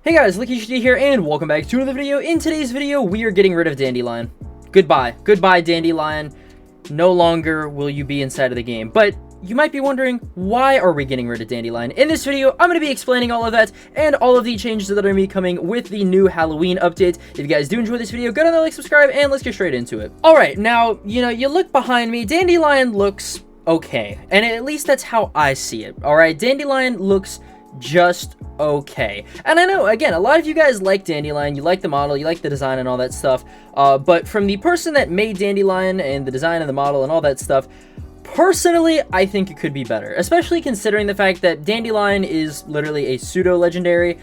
Hey guys, LuckyHD here, and welcome back to another video. In today's video, we are getting rid of Dandelion. Goodbye. Goodbye, Dandelion. No longer will you be inside of the game. But you might be wondering, why are we getting rid of Dandelion? In this video, I'm going to be explaining all of that and all of the changes that are going to be coming with the new Halloween update. If you guys do enjoy this video, go down there, like, subscribe, and let's get straight into it. Alright, now, you look behind me, Dandelion looks okay. And at least that's how I see it, alright? Dandelion looks just okay. And I know, again, a lot of you guys like Dandelion, you like the model, you like the design and all that stuff, but from the person that made Dandelion and the design of the model and all that stuff, personally, I think it could be better, especially considering the fact that Dandelion is literally a pseudo-legendary.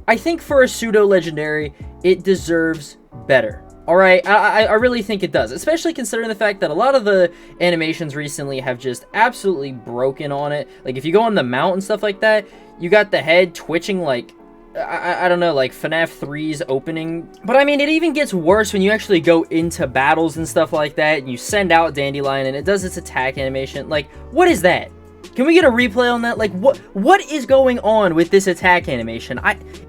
I think for a pseudo-legendary, it deserves better. Alright, I really think it does, especially considering the fact that a lot of the animations recently have just absolutely broken on it. Like, if you go on the mount and stuff like that, you got the head twitching like, I don't know, like FNAF 3's opening. But I mean, it even gets worse when you actually go into battles and stuff like that, and you send out Dandelion, and it does its attack animation. Like, what is that? Can we get a replay on that? Like, what is going on with this attack animation?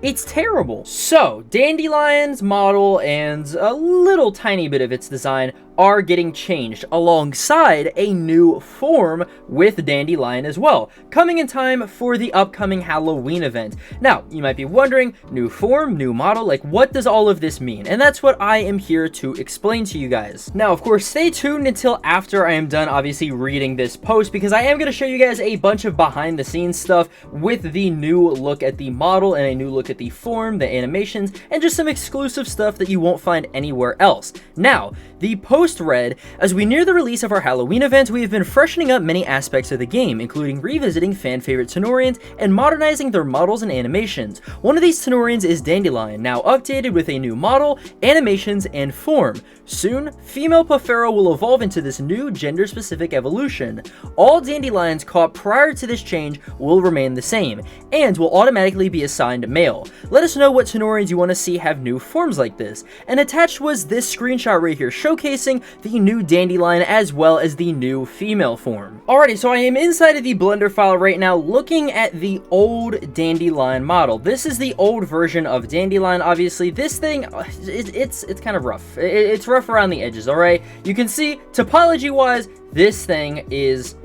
It's terrible. So, Dandelion's model and a little tiny bit of its design are getting changed alongside a new form with Dandelion as well, coming in time for the upcoming Halloween event. Now, you might be wondering, new form, new model, like what does all of this mean? And that's what I am here to explain to you guys. Now, of course, stay tuned until after I am done obviously reading this post, because I am going to show you guys a bunch of behind the scenes stuff with the new look at the model and a new look at the form, the animations, and just some exclusive stuff that you won't find anywhere else. Now, the post read, as we near the release of our Halloween event, we have been freshening up many aspects of the game, including revisiting fan favorite Tanorians and modernizing their models and animations. One of these Tanorians is Dandelion, now updated with a new model, animations, and form. Soon, female Pofero will evolve into this new gender-specific evolution. All Dandelions caught prior to this change will remain the same, and will automatically be assigned male. Let us know what Tanorians you want to see have new forms like this. And attached was this screenshot right here, showcasing the new Dandelion as well as the new female form. Alrighty, so I am inside of the Blender file right now looking at the old Dandelion model. This is the old version of Dandelion. Obviously, this thing, it's kind of rough. It's rough around the edges, alright? You can see, topology-wise, this thing is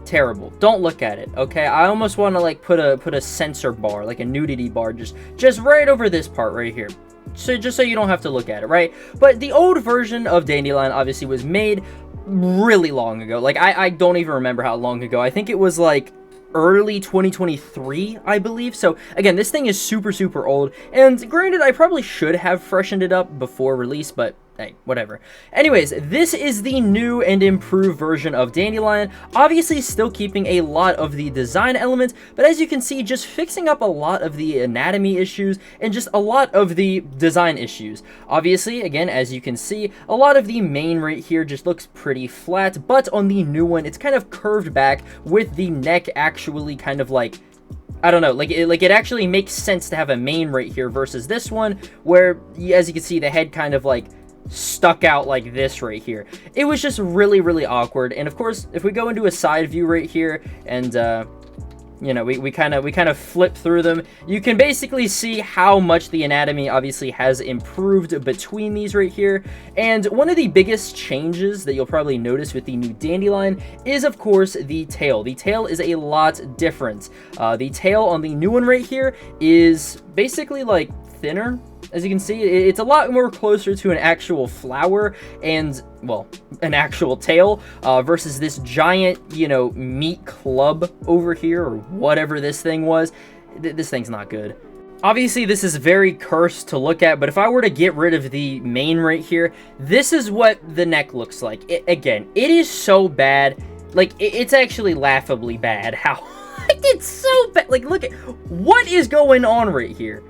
terrible. Don't look at it, okay? I almost want to like put a censor bar, like a nudity bar, just right over this part right here. So just so you don't have to look at it, right? But the old version of Dandelion obviously was made really long ago. Like, I don't even remember how long ago. I think it was like early 2023, I believe. So again, this thing is super old, and granted, I probably should have freshened it up before release, but hey, whatever. Anyways, this is the new and improved version of Dandelion, obviously still keeping a lot of the design elements, but as you can see, just fixing up a lot of the anatomy issues and just a lot of the design issues. Obviously, again, as you can see, a lot of the mane right here just looks pretty flat, but on the new one, it's kind of curved back with the neck actually kind of like, I don't know, like it actually makes sense to have a mane right here versus this one, where, as you can see, the head kind of like stuck out like this right here. It was just really awkward. And of course, if we go into a side view right here and we kind of flip through them, you can basically see how much the anatomy obviously has improved between these right here. And one of the biggest changes that you'll probably notice with the new Dandelion is, of course, the tail. The tail is a lot different. The tail on the new one right here is basically like thinner. As you can see, it's a lot more closer to an actual flower and, well, an actual tail versus this giant, meat club over here, or whatever this thing was. This thing's not good. Obviously, this is very cursed to look at, but if I were to get rid of the mane right here, this is what the neck looks like. Again, it is so bad. Like, it's actually laughably bad how it's so bad. Like, look at what is going on right here.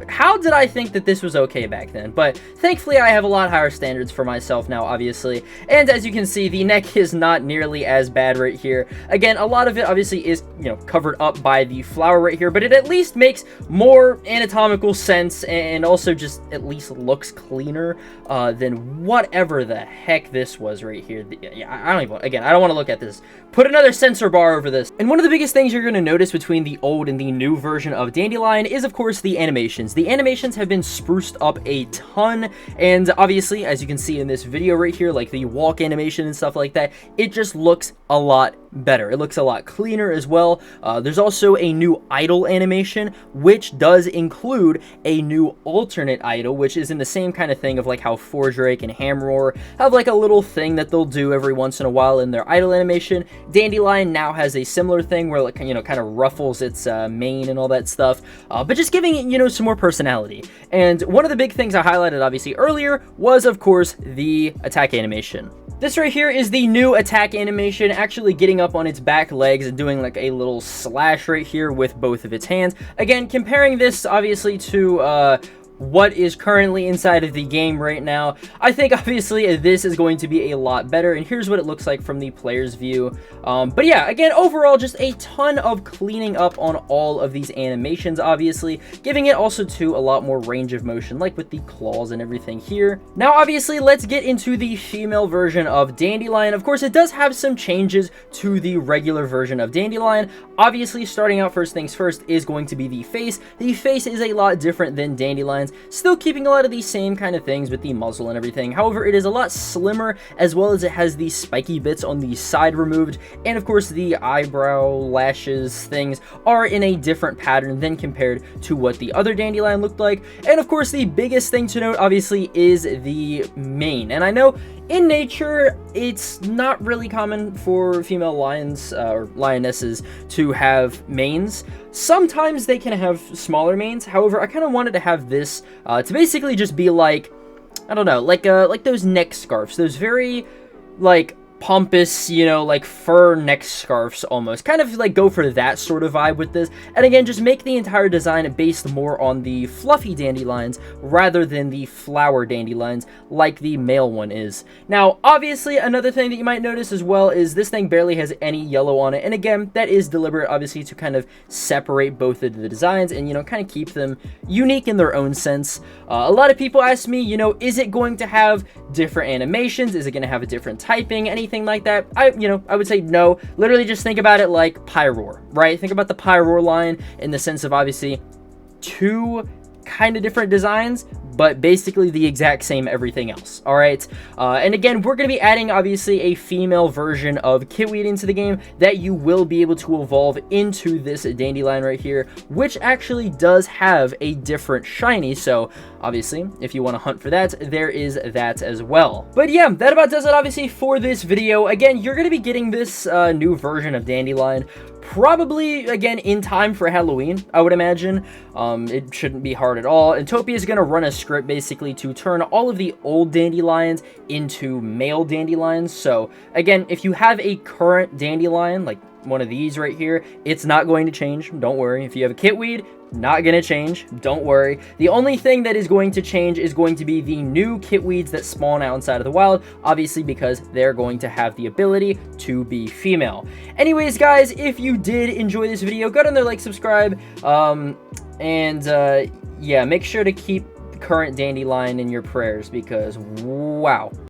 How did I think that this was okay back then? But thankfully, I have a lot higher standards for myself now, obviously. And as you can see, the neck is not nearly as bad right here. Again, a lot of it obviously is, covered up by the flower right here, but it at least makes more anatomical sense and also just at least looks cleaner than whatever the heck this was right here. Yeah, I don't want to look at this. Put another censor bar over this. And one of the biggest things you're going to notice between the old and the new version of Dandelion is, of course, the animation. animations. The animations have been spruced up a ton, and obviously, as you can see in this video right here, like the walk animation and stuff like that, it just looks a lot better. It looks a lot cleaner as well. There's also a new idle animation, which does include a new alternate idle, which is in the same kind of thing of like how Fordrake and Hamroar have like a little thing that they'll do every once in a while in their idle animation. Dandelion now has a similar thing where it, you know, kind of ruffles its mane and all that stuff, but just giving it, you know, some more personality. And one of the big things I highlighted obviously earlier was, of course, the attack animation. This right here is the new attack animation, actually getting up on its back legs and doing like a little slash right here with both of its hands. Again, comparing this obviously to what is currently inside of the game right now, I think obviously this is going to be a lot better, and here's what it looks like from the player's view. But yeah, again, overall, just a ton of cleaning up on all of these animations, obviously, giving it also to a lot more range of motion, like with the claws and everything here. Now, obviously, let's get into the female version of Dandelion. Of course, it does have some changes to the regular version of Dandelion. Obviously, starting out first things first is going to be the face. The face is a lot different than Dandelion's, still keeping a lot of these same kind of things with the muzzle and everything. However, it is a lot slimmer, as well as it has these spiky bits on the side removed, and of course the eyebrow lashes things are in a different pattern than compared to what the other Dandelion looked like. And of course, the biggest thing to note obviously is the mane. And I know in nature, it's not really common for female lions or lionesses to have manes. Sometimes they can have smaller manes. However, I kind of wanted to have this to basically just be like, I don't know, like those neck scarves, those very like pompous, you know, like fur neck scarves almost. Kind of like go for that sort of vibe with this. And again, just make the entire design based more on the fluffy dandelions rather than the flower dandelions like the male one is. Now, obviously, another thing that you might notice as well is this thing barely has any yellow on it. And again, that is deliberate, obviously, to kind of separate both of the designs and, you know, kind of keep them unique in their own sense. A lot of people ask me, you know, is it going to have different animations? Is it going to have a different typing? Anything like that? I would say no. Literally just think about it like Pyroar, right? Think about the Pyroar line in the sense of obviously two kind of different designs, but basically the exact same everything else. All right, and again, we're going to be adding obviously a female version of Kitweed into the game that you will be able to evolve into this Dandelion right here, which actually does have a different shiny. So obviously, if you want to hunt for that, there is that as well. But yeah, that about does it obviously for this video. Again, you're going to be getting this new version of Dandelion probably, again, in time for Halloween, I would imagine. It shouldn't be hard at all. And Topia is going to run a script, basically, to turn all of the old Dandelions into male Dandelions. So, again, if you have a current Dandelion, like one of these right here, it's not going to change. Don't worry. If you have a Kitweed, not gonna change, don't worry. The only thing that is going to change is going to be the new Kitweeds that spawn out inside of the wild, obviously because they're going to have the ability to be female. Anyways, guys, if you did enjoy this video, go down there, like, subscribe, yeah, make sure to keep the current Dandelion in your prayers because, wow.